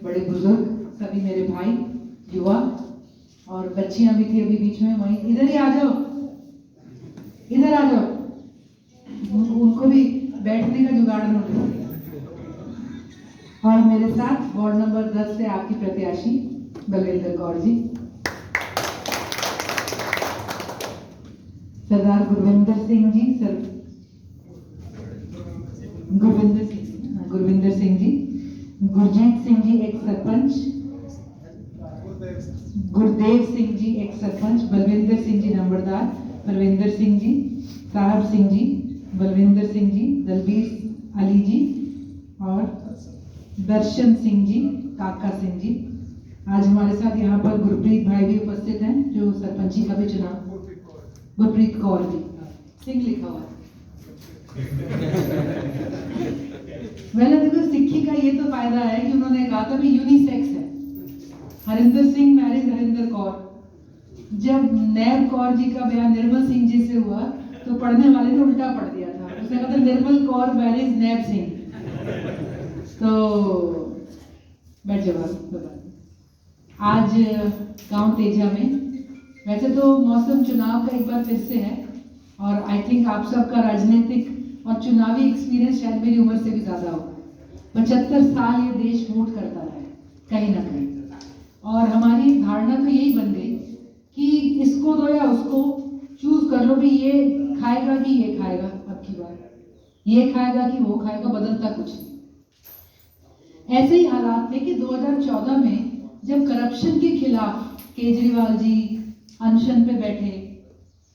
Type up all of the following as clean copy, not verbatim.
बड़े बुजुर्ग, सभी मेरे भाई, युवा और बच्चियां भी थी अभी बीच में, वहीं इधर ही आ जाओ, इधर आ जाओ, उनको भी बैठने का जुगाड़ ढूंढ। और मेरे साथ वार्ड नंबर 10 से आपकी प्रत्याशी बलविंदर कौर जी, सरदार गुरविंदर सिंह जी, गुरविंदर सिंह जी, गुरजीत सिंह जी एक सरपंच, गुरदेव सिंह जी एक सरपंच, बलविंदर सिंह जी नंबरदार, परविंदर सिंह जी, साहब सिंह जी, बलविंदर सिंह जी, दलबीर अली जी और दर्शन सिंह जी, काका सिंह जी। आज हमारे साथ यहाँ पर गुरप्रीत भाई भी उपस्थित हैं जो सरपंची का भी चुनाव, गुरप्रीत कौर जी, सिंह लिखा हुआ है। मैंने देखो सिक्की का ये तो फायदा है कि उन्होंने कहा था भी यूनिसेक्स है, हरिंदर सिंह मैरिज हरिंदर कौर। जब नैब कौर जी का ब्याह निर्मल सिंह जी से हुआ तो पढ़ने वाले ने उल्टा पढ़ दिया था, उसने कहा था निर्मल कौर मैरिज नैब सिंह। तो बैठ जाओ। आज गांव तेजा में वैसे तो मौसम चुनाव का एक बार फिर से है और आई थिंक आप सबका राजनीतिक और चुनावी एक्सपीरियंस शायद मेरी उम्र से भी ज्यादा होगा। 75 साल ये देश वोट करता है कहीं ना कहीं, और हमारी धारणा तो यही बन गई कि इसको दो या उसको, चूज कर लो भी ये खाएगा कि ये खाएगा, अब की बार ये खाएगा कि वो खाएगा, बदलता कुछ नहीं। ऐसे ही हालात थे कि 2014 में जब करप्शन के खिलाफ केजरीवाल जी अनशन पे बैठे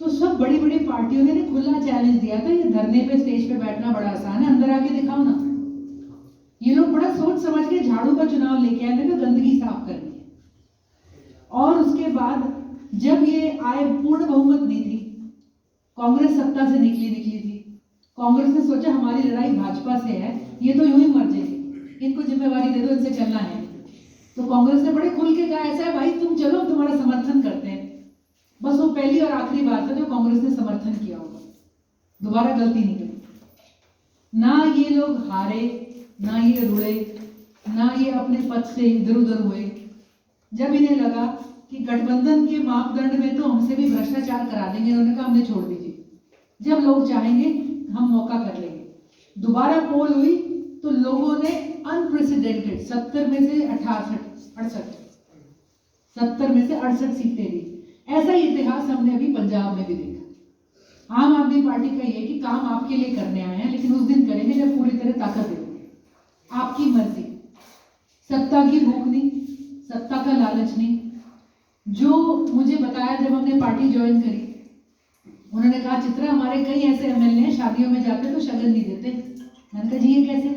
तो सब बड़ी बड़ी पार्टियों ने खुला चैलेंज दिया था, ये धरने पे स्टेज पे बैठना बड़ा आसान है, अंदर आके दिखाओ ना। ये लोग बड़ा सोच समझ के झाड़ू का चुनाव लेके आए थे, गंदगी साफ करनी है। और उसके बाद जब ये आए, पूर्ण बहुमत नहीं थी, कांग्रेस सत्ता से निकली थी, कांग्रेस ने सोचा हमारी लड़ाई भाजपा से है, ये तो यूं ही मर जाएगी, इनको जिम्मेवारी दे दो, इनसे चलना है। तो कांग्रेस ने बड़े खुल के कहा ऐसा है भाई तुम चलो, तुम्हारा समर्थन करते हैं। बस वो पहली और आखिरी बार था जो कांग्रेस ने समर्थन किया होगा, दोबारा गलती नहीं करी। ना ये लोग हारे, ना ये रुड़े, ना ये अपने पद से इधर उधर हुए। जब इन्हें लगा कि गठबंधन के मापदंड में तो हमसे भी भ्रष्टाचार करा देंगे, उन्होंने कहा हमने छोड़ दीजिए, जब लोग चाहेंगे हम मौका कर लेंगे। दोबारा पोल हुई तो लोगों ने अनप्रेसिडेंटेड 70 में से 68 सीटें दी। ऐसा इतिहास हमने अभी पंजाब में भी देखा। आम आदमी पार्टी का ये कि काम आपके लिए करने आए हैं, लेकिन उस दिन करेंगे जब पूरी तरह ताकत देंगे, आपकी मर्जी, सत्ता की भूख नहीं, सत्ता का लालच नहीं। जो मुझे बताया जब हमने पार्टी ज्वाइन करी, उन्होंने कहा चित्रा हमारे कई ऐसे एमएलए हैं शादियों में जाते तो शगन नहीं देते। मैंने कहा जी ये कैसे?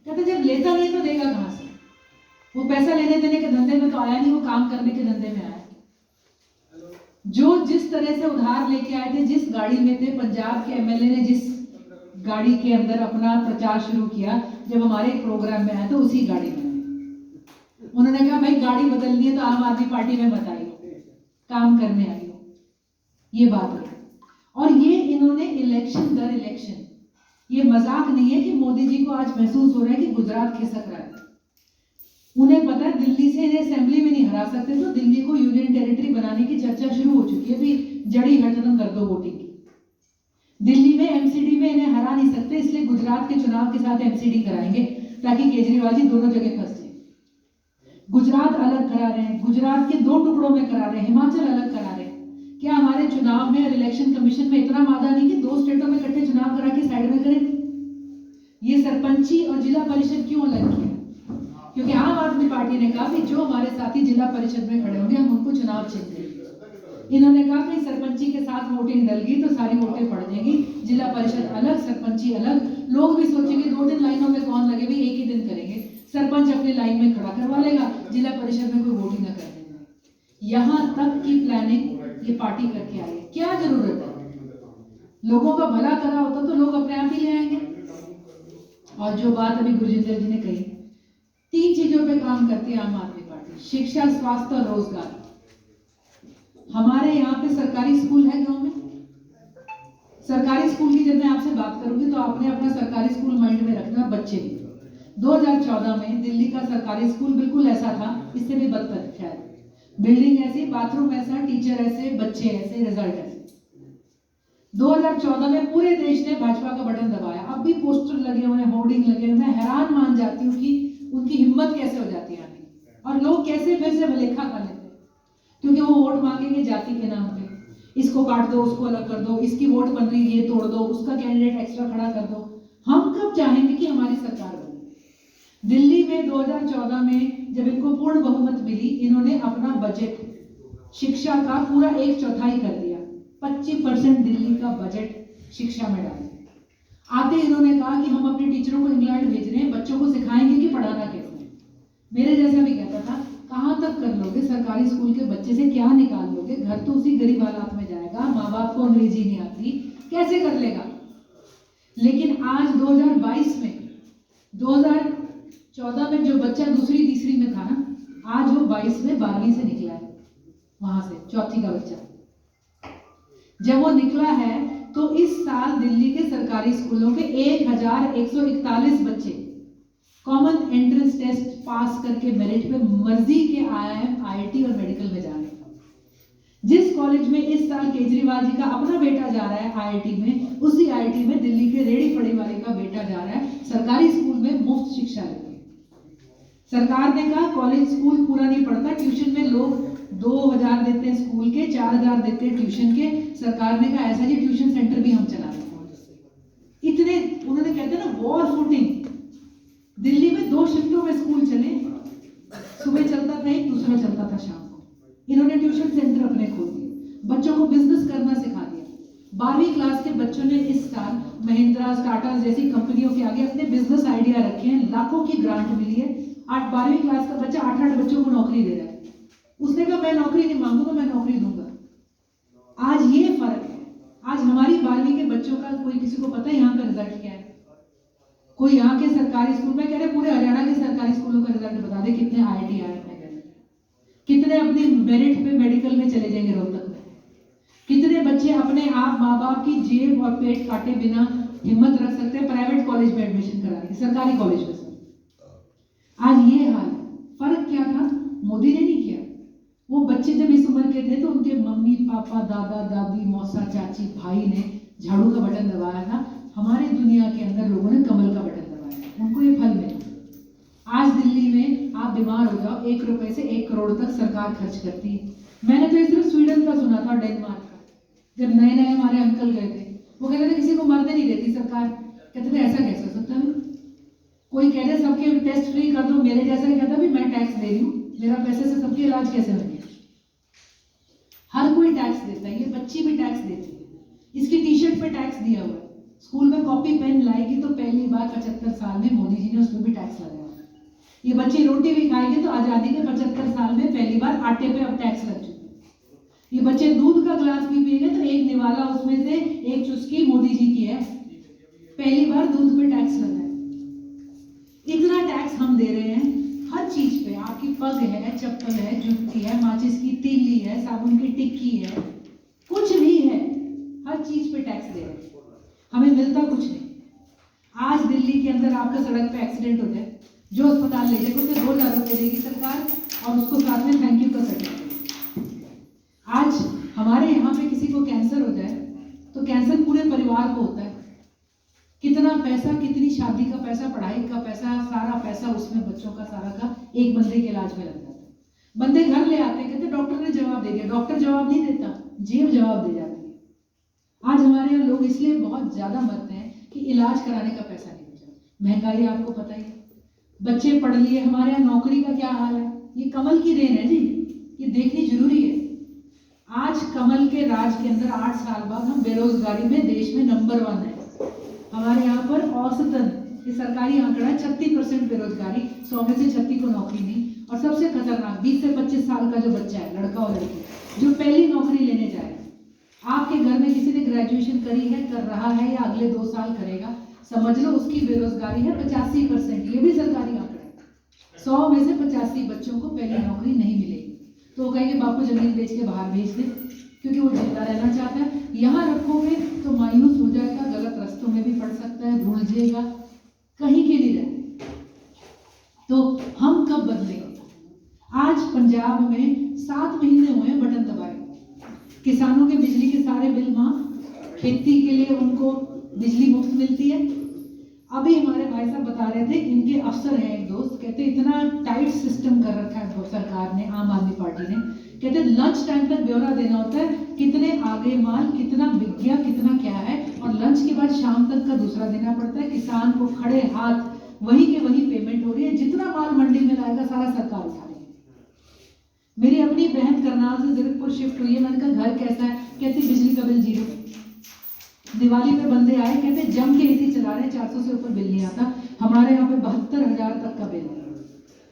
कहते जब लेता नहीं तो देगा कहां से, वो पैसा लेने देने के धंधे में तो आया नहीं, वो काम करने के धंधे में आया। जो जिस तरह से उधार लेके आए थे, जिस गाड़ी में थे, पंजाब के एमएलए ने जिस गाड़ी के अंदर अपना प्रचार शुरू किया, जब हमारे प्रोग्राम में आया तो उसी गाड़ी में उन्होंने कहा भाई गाड़ी बदलनी है तो आम आदमी पार्टी में मत आइए, काम करने आई हो, ये बात है। और ये इन्होंने इलेक्शन दर इलेक्शन, ये मजाक नहीं है कि मोदी जी को आज महसूस हो रहा है कि गुजरात खिसक रहा है। उन्हें पता है दिल्ली से इन्हें असेंबली में नहीं हरा सकते, तो दिल्ली को यूनियन टेरिटरी बनाने की चर्चा शुरू हो चुकी है, भी जड़ी खत्म कर दो वोटिंग की। दिल्ली में एमसीडी में इन्हें हरा नहीं सकते, इसलिए गुजरात के चुनाव के साथ एमसीडी कराएंगे ताकि केजरीवाल जी दोनों जगह फंस जाए। गुजरात अलग करा रहे हैं, गुजरात के 2 टुकड़ों में करा रहे हैं, हिमाचल अलग करा रहे हैं। क्या हमारे चुनाव में और इलेक्शन कमीशन में इतना मादा नहीं कि 2 स्टेटों में इकट्ठे चुनाव करा के साइड में करें? ये सरपंची और जिला परिषद क्यों अलग किया? क्योंकि आम आदमी पार्टी ने कहा कि जो हमारे साथी जिला परिषद में खड़े होंगे हम उनको चुनाव छीन देंगे। इन्होंने कहा कि सरपंची के साथ वोटिंग डल गई तो सारी वोटें पड़ जाएंगी, जिला परिषद अलग, सरपंची अलग। लोग भी सोचेंगे 2 दिन लाइनों में कौन लगे, भी एक ही दिन करेंगे, सरपंच अपनी लाइन में खड़ा करवा लेगा, जिला परिषद में कोई वोटिंग न कर देगा। यहाँ तक की प्लानिंग ये पार्टी करके आई है। क्या जरूरत है? लोगों का भला करा होता तो लोग अपने आप ही ले आएंगे। और जो बात अभी गुरजिंदर जी ने कही, 3 चीजों पे काम करती है आम आदमी पार्टी, शिक्षा, स्वास्थ्य और रोजगार। हमारे यहाँ पे सरकारी स्कूल है गांव में। सरकारी स्कूल की जब मैं आपसे बात करूंगी तो आपने अपना सरकारी स्कूल माइंड में रखना, बच्चे भी 2014 में दिल्ली का सरकारी स्कूल बिल्कुल ऐसा था, इससे भी बदतर शायद। बिल्डिंग ऐसी, बाथरूम ऐसा, टीचर ऐसे, बच्चे ऐसे, रिजल्ट ऐसे। 2014 में पूरे देश ने भाजपा का बटन दबाया। अब भी पोस्टर लगे हुए हैं, होर्डिंग लगे हुए हैं। मैं हैरान मान जाती हूँ कि उनकी हिम्मत कैसे हो जाती है आने, और लोग कैसे फिर से भलेखा खा लेते हैं, क्योंकि वो वोट मांगेंगे जाति के नाम पे। इसको काट दो, उसको अलग कर दो, इसकी वोट बन रही है ये तोड़ दो, उसका कैंडिडेट एक्स्ट्रा खड़ा कर दो। हम कब चाहेंगे कि हमारी सरकार बने? दिल्ली में 2014 में जब इनको पूर्ण बहुमत मिली, इन्होंने अपना बजट शिक्षा का पूरा 1/4 कर दिया। 25% दिल्ली का बजट शिक्षा में डाल दिया। आते इन्होंने कहा कि हम अपने टीचरों को इंग्लैंड भेज रहे हैं, बच्चों को सिखाएंगे कि पढ़ाना कैसे। मेरे जैसा भी कहता था, कहाँ तक कर लोगे, सरकारी स्कूल के बच्चे से क्या निकाल लोगे, घर तो उसी गरीब हालात में जाएगा, माँ बाप को अंग्रेजी नहीं आती, कैसे कर लेगा। लेकिन आज 2022 में, 2014 में जो बच्चा दूसरी तीसरी में था ना, आज वो 22 में 12वीं से निकला है, वहां से चौथी का बच्चा। जब वो निकला है तो इस साल दिल्ली के सरकारी स्कूलों के 1141 बच्चे कॉमन एंट्रेंस टेस्ट पास करके मेरिट पे मर्जी के IIM, IIT और मेडिकल में जा रहे हैं। जिस कॉलेज में इस साल केजरीवाल जी का अपना बेटा जा रहा है IIT में, उसी IIT में दिल्ली के रेडी फड़ी वाले का बेटा जा रहा है सरकारी स्कूल में मुफ्त शिक्षा लेके। सरकार ने कहा कॉलेज स्कूल पूरा नहीं पढ़ता, ट्यूशन में लोग 2000 देते हैं स्कूल के, 4000 देते हैं ट्यूशन के। सरकार ने कहा ऐसा जी ट्यूशन सेंटर भी हम चला रहे हैं। इतने उन्होंने कहते हैं ना वॉर फुटिंग। दिल्ली में 2 शिफ्टों में स्कूल चले, सुबह चलता था एक, दूसरा चलता था शाम को। इन्होंने ट्यूशन सेंटर अपने खोल दिए, बच्चों को बिजनेस करना सिखा दिया। 12वीं क्लास के बच्चों ने इस साल महिंद्रा, टाटा जैसी कंपनियों के आगे अपने बिजनेस आइडिया रखे हैं, लाखों की ग्रांट मिली है। 12वीं क्लास का बच्चा 8-8 बच्चों को नौकरी दे रहा है। उसने कहा मैं नौकरी नहीं मांगूंगा, मैं नौकरी दूंगा। आज ये फर्क है। आज हमारी 12वीं के बच्चों का कोई किसी को पता है यहाँ का रिजल्ट क्या है? कोई यहाँ के सरकारी स्कूल में कह रहे पूरे हरियाणा के सरकारी स्कूलों का रिजल्ट बता दे, कितने IIT IIM में गए, कितने अपनी मेरिट पे मेडिकल में चले जाएंगे रोहतक में, कितने बच्चे अपने आप माँ बाप की जेब और पेट काटे बिना हिम्मत रख सकते हैं प्राइवेट कॉलेज में एडमिशन कराने, सरकारी कॉलेज में से। आज ये हाल है। फर्क क्या था? मोदी ने नहीं किया। वो बच्चे जब इस उम्र के थे तो उनके मम्मी पापा, दादा दादी, मौसा चाची, भाई ने झाड़ू का बटन दबाया था। हमारे दुनिया के अंदर लोगों ने कमल का बटन दबाया, उनको ये फल मिला। आज दिल्ली में आप बीमार हो जाओ, 1 रुपए से 1 करोड़ तक सरकार खर्च करती है। मैंने तो ये सिर्फ स्वीडन का सुना था, डेनमार्क का। जब नए नए हमारे अंकल गए थे, वो कहते थे किसी को मरने नहीं देती सरकार। कहते थे ऐसा कैसे हो सकता है? कोई कह दे सबके टेस्ट फ्री कर दो, मेरे जैसा कहता भी मैं टैक्स दे रही हूँ, मेरा पैसे से सबके इलाज कैसे होंगे? हर कोई टैक्स देता है, ये बच्ची भी टैक्स देती है। इसकी टी-शर्ट पे टैक्स दिया हुआ है। स्कूल में कॉपी पेन लाएगी तो पहली बार 75 साल में मोदी जी ने उसमें भी टैक्स लगाया। ये बच्ची रोटी भी खाएगी तो आजादी के 75 साल में पहली बार आटे पे अब टैक्स लग चुका है। ये बच्चे दूध का गिलास भी पिएंगे तो एक निवाला उसमें से एक चुस्की मोदी जी की है, पहली बार दूध पे टैक्स लगा है। इतना टैक्स हम दे रहे हैं हर चीज पे। आपकी पग है, चप्पल है, जूती है, माचिस की तीली है, साबुन की टिक्की है, कुछ भी है, हर चीज पे टैक्स दे रहे हैं। हमें मिलता कुछ नहीं। आज दिल्ली के अंदर आपका सड़क पे एक्सीडेंट हो जाए, जो अस्पताल ले जाएगा उसे 2000 रुपये देगी सरकार और उसको साथ में थैंक यू का सर्टिफिकेट। आज हमारे यहाँ पे किसी को कैंसर हो जाए तो कैंसर पूरे परिवार को होता है। कितना पैसा, कितनी शादी का पैसा, पढ़ाई का पैसा, सारा पैसा उसमें बच्चों का सारा का एक बंदे के इलाज में लग जाता है। बंदे घर ले आते हैं, कहते डॉक्टर ने जवाब दे दिया। डॉक्टर जवाब नहीं देता, जेब जवाब दे जाती है। आज हमारे यहाँ लोग इसलिए बहुत ज्यादा मरते हैं कि इलाज कराने का पैसा नहीं बचा। महंगाई आपको पता ही, बच्चे पढ़ लिए, हमारे यहाँ नौकरी का क्या हाल है? ये कमल की देन है जी, ये देखनी जरूरी है। आज कमल के राज के अंदर 8 साल बाद हम बेरोजगारी में देश में नंबर 1 है। हमारे यहाँ पर औसतन ये सरकारी आंकड़ा है 36% बेरोजगारी, 100 में से 36 को नौकरी नहीं। और सबसे खतरनाक 20 से 25 साल का जो बच्चा है, लड़का और लड़की, जो पहली नौकरी लेने जाए, आपके घर में किसी ने ग्रेजुएशन करी है, कर रहा है या अगले 2 साल करेगा, समझ लो उसकी बेरोजगारी है 85%। ये भी सरकारी आंकड़ा है। 100 में से 85 बच्चों को पहली नौकरी नहीं मिलेगी। तो वो कहेंगे बापू जमीन बेच के बाहर भेज दे, क्योंकि वो जिंदा रहना चाहता है। यहाँ रखोगे तो मायूस हो जाएगा, गलत रास्तों में भी पड़ सकता है, भूल जाएगा, कहीं के नहीं रहे। तो हम कब बदलेंगे? आज पंजाब में 7 महीने हुए हैं बटन दबाए, किसानों के बिजली के सारे बिल माफ, खेती के लिए उनको बिजली मुफ्त मिलती है। अभी हमारे भाई साहब बता रहे थे, इनके अफसर हैं एक दोस्त, कहते इतना टाइट सिस्टम कर रखा है सरकार ने, आम आदमी पार्टी ने, कहते लंच टाइम तक ब्यौरा देना होता है, कितने आगे माल, कितना बिक गया, कितना क्या है, और लंच के बाद शाम तक का दूसरा देना पड़ता है। किसान को खड़े हाथ वही के वही पेमेंट हो रही है, जितना माल मंडी में लाएगा सारा सरकार उठा रही है। मेरी अपनी बहन करनाल से जीरकपुर शिफ्ट हुई है, मैंने कहा घर कैसा है, कहती बिजली का बिल 0। दिवाली पे बंदे आए, कहते जम के एसी चला रहे हैं, 400 से ऊपर बिल नहीं आता। हमारे यहाँ पे 72,000 तक का बिल है।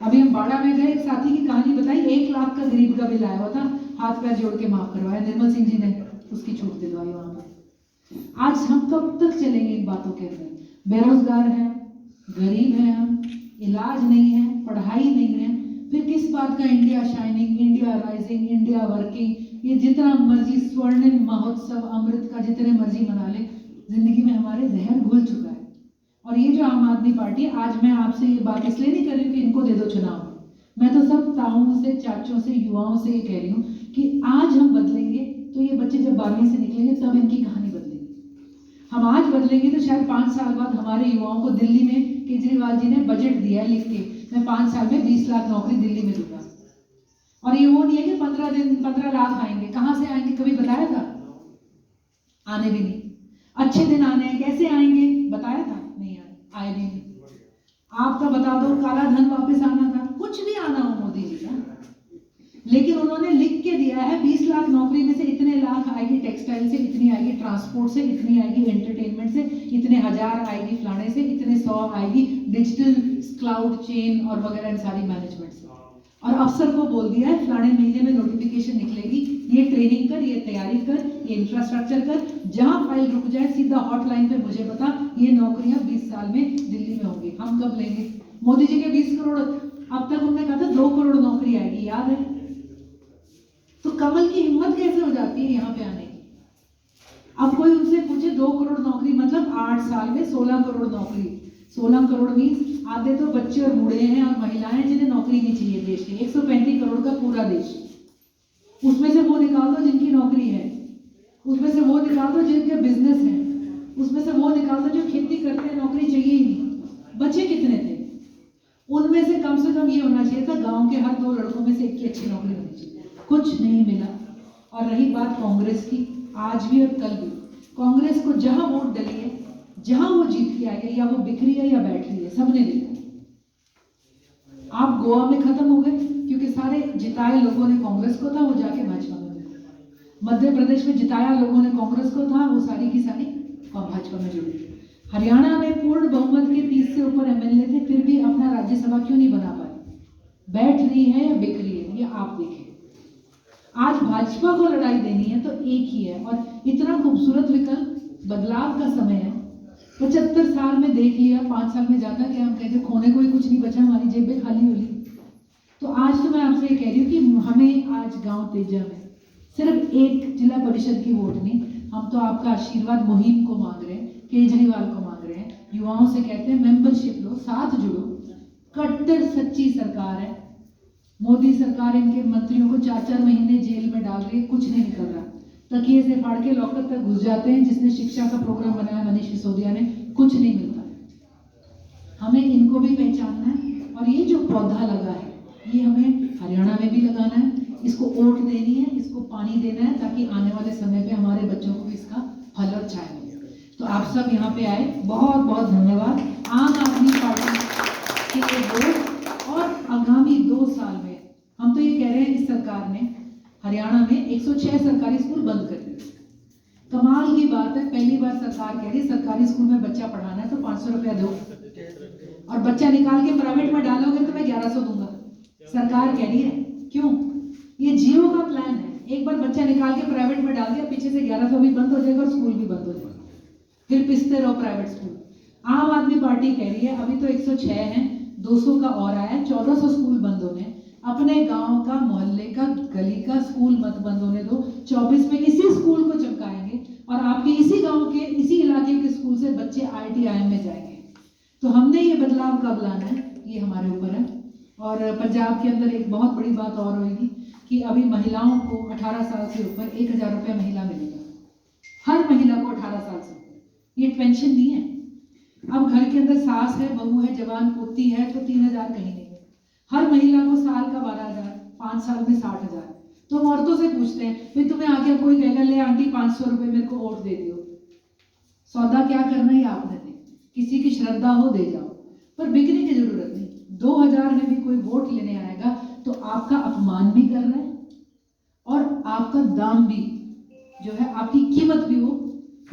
अभी हम बाड़ा में गए, एक साथी की कहानी बताई, 1 लाख का गरीब का बिल आया हुआ था, हाथ पैर जोड़ के माफ करवाया, निर्मल सिंह जी ने उसकी छूट दिलवाई वहां पर। आज हम कब तक चलेंगे इन बातों के अंदर? बेरोजगार हैं, गरीब हैं हम, इलाज नहीं है, पढ़ाई नहीं है, फिर किस बात का India shining, India rising, India working? ये जितना मर्जी स्वर्णिम महोत्सव अमृत का जितने मर्जी मना ले, जिंदगी में हमारे जहर घुल चुका है। और ये जो आम आदमी पार्टी, आज मैं आपसे ये बात इसलिए नहीं कर रही हूँ कि इनको दे दो चुनाव, मैं तो सब ताऊओं से, चाचों से, युवाओं से ये कह रही हूँ कि आज हम बदलेंगे तो ये बच्चे जब 12वीं से निकलेंगे तब इनकी कहानी बदलेगी। हम आज बदलेंगे तो शायद 5 साल बाद हमारे युवाओं को, दिल्ली में केजरीवाल जी ने बजट दिया है लिख के, मैं 5 साल में 20 लाख नौकरी दिल्ली में दूंगा। और ये वो नहीं है कि 15 लाख आएंगे, कहां से आएंगे कभी बताया था? आने भी नहीं। अच्छे दिन आने हैं, कैसे आएंगे बताया था? नहीं आए भी नहीं। आपका बता दो, काला धन वापस आना था, कुछ भी आना हो मोदी जी का, लेकिन उन्होंने लिख के दिया है 20 लाख नौकरी में से इतने लाख आएगी टेक्सटाइल से, इतनी आएगी ट्रांसपोर्ट से, इतनी आएगी एंटरटेनमेंट से, इतने 1000 आएगी फलाने से, इतने 100 आएगी डिजिटल क्लाउड चेन और वगैरह सारी मैनेजमेंट से। और अफसर को बोल दिया है फलाने महीने में नोटिफिकेशन निकलेगी, ये ट्रेनिंग कर, ये तैयारी कर, ये इंफ्रास्ट्रक्चर कर, जहां फाइल रुक जाए सीधा हॉटलाइन पे मुझे बता, ये नौकरियां 20 साल में दिल्ली में होंगी। हम कब लेंगे? मोदी जी के 20 करोड़, अब तक उन्होंने कहा था 2 करोड़ नौकरी आएगी, याद है? तो कमल की हिम्मत कैसे हो जाती है यहाँ पे आने की? अब कोई उनसे पूछे 2 करोड़ नौकरी मतलब 8 साल में 16 करोड़ नौकरी। 16 करोड़ मीन्स आधे तो बच्चे और बूढ़े हैं और महिलाएं जिन्हें नौकरी नहीं चाहिए देश के। 135 करोड़ का पूरा देश, उसमें से वो निकाल दो जिनकी नौकरी है, उसमें से वो निकाल दो जिनके बिजनेस है, उसमें से वो निकाल दो जो खेती करते हैं, नौकरी चाहिए ही नहीं। बच्चे कितने थे? उनमें से कम ये होना चाहिए था गांव के हर 2 लड़कों में से एक की अच्छी नौकरी होनी चाहिए। कुछ नहीं मिला। और रही बात कांग्रेस की, आज भी और कल भी कांग्रेस को जहां वोट डली है, जहां वो जीत के आई है, या वो बिखरी है या बैठ रही है, सबने देखा। आप गोवा में खत्म हो गए क्योंकि सारे जिताए लोगों ने कांग्रेस को था, वो जाके भाजपा में जुड़े। मध्य प्रदेश में जिताया लोगों ने कांग्रेस को था, वो सारी की सारी भाजपा में जुड़े। हरियाणा में पूर्ण बहुमत के 30 से ऊपर एमएलए थे, फिर भी अपना राज्यसभा क्यों नहीं बना पाए? बैठ रही है या बिक रही है, ये आप देखें। आज भाजपा को लड़ाई देनी है तो एक ही है, और इतना खूबसूरत विकल्प, बदलाव का समय है। 75 साल में देख लिया, 5 साल में जाता क्या? हम कहते खोने को ही कुछ नहीं बचा, हमारी जेबें खाली हो ली। तो आज तो मैं आपसे ये कह रही हूँ कि हमें आज गांव तेजा में सिर्फ एक जिला परिषद की वोट नहीं, हम तो आपका आशीर्वाद मुहिम को मांग रहे हैं, केजरीवाल को मांग रहे हैं, युवाओं से कहते हैं मेंबरशिप लो, साथ जुड़ो। कट्टर सच्ची सरकार है मोदी सरकार। इनके मंत्रियों को 4-4 महीने जेल में डाल रही है, कुछ नहीं निकल रहा। तकिए से फाड़ के लॉकर तक घुस जाते हैं। जिसने शिक्षा का प्रोग्राम बनाया मनीष सिसोदिया ने, कुछ नहीं मिलता। हमें इनको भी पहचानना है, और ये जो पौधा लगा है ये हमें हरियाणा में भी लगाना है, इसको ओट देनी है, इसको पानी देना है, ताकि आने वाले समय पे हमारे बच्चों को भी इसका फल और छाया मिले। तो आप सब यहाँ पे आए, बहुत बहुत धन्यवाद। आम आदमी पार्टी के वोट, और आगामी 2 साल में हम तो ये कह रहे हैं, इस सरकार ने हरियाणा में 106 सरकारी स्कूल बंद कर दिए। कमाल की बात है, पहली बार सरकार कह रही है सरकारी स्कूल में बच्चा पढ़ाना है तो 500 रुपया दो, और बच्चा निकाल के प्राइवेट में डालोगे तो मैं 1100 दूंगा। सरकार कह रही है, क्यों? ये जियो का प्लान है। एक बार बच्चा निकाल के प्राइवेट में डाल दिया, पीछे से 1100 भी बंद हो जाएगा और स्कूल भी बंद हो जाएगा, फिर पिसते रहो प्राइवेट स्कूल। आम आदमी पार्टी कह रही है अभी तो 106 हैं, 200 का और आया है, 1400 स्कूल बंद होने। अपने गांव का, मोहल्ले का, गली का स्कूल मत बंद होने दो। 24 में इसी स्कूल को चमकाएंगे, और आपके इसी गांव के, इसी इलाके के स्कूल से बच्चे IIT IIM में जाएंगे। तो हमने ये बदलाव कब लाना है? ये हमारे ऊपर है। और पंजाब के अंदर एक बहुत बड़ी बात और होगी कि अभी महिलाओं को 18 साल से ऊपर 1000 रुपये महीना मिलेगा, हर महिला को 18 साल से ऊपर। ये पेंशन नहीं है। अब घर के अंदर सास है, बहू है, जवान पोती है तो 3000 कहीं नहीं है। हर महिला को साल का 12000, 5 साल में 60000। तो हम औरतों से पूछते हैं, भाई तुम्हें आके कोई कहेगा ले आंटी 500 रुपये मेरे को वोट दे दियो, सौदा क्या करना है आपने, किसी की श्रद्धा हो दे जाओ, पर बिकने की जरूरत नहीं। 2000 में भी कोई वोट लेने आएगा तो आपका अपमान भी कर रहा है और आपका दाम भी जो है, आपकी कीमत भी वो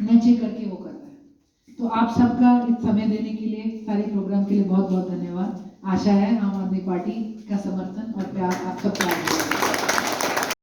नीचे करके वो कर रहा है। तो आप सबका इस समय देने के लिए, सारे प्रोग्राम के लिए बहुत बहुत धन्यवाद। आशा है आम आदमी पार्टी का समर्थन और प्यार आप सबका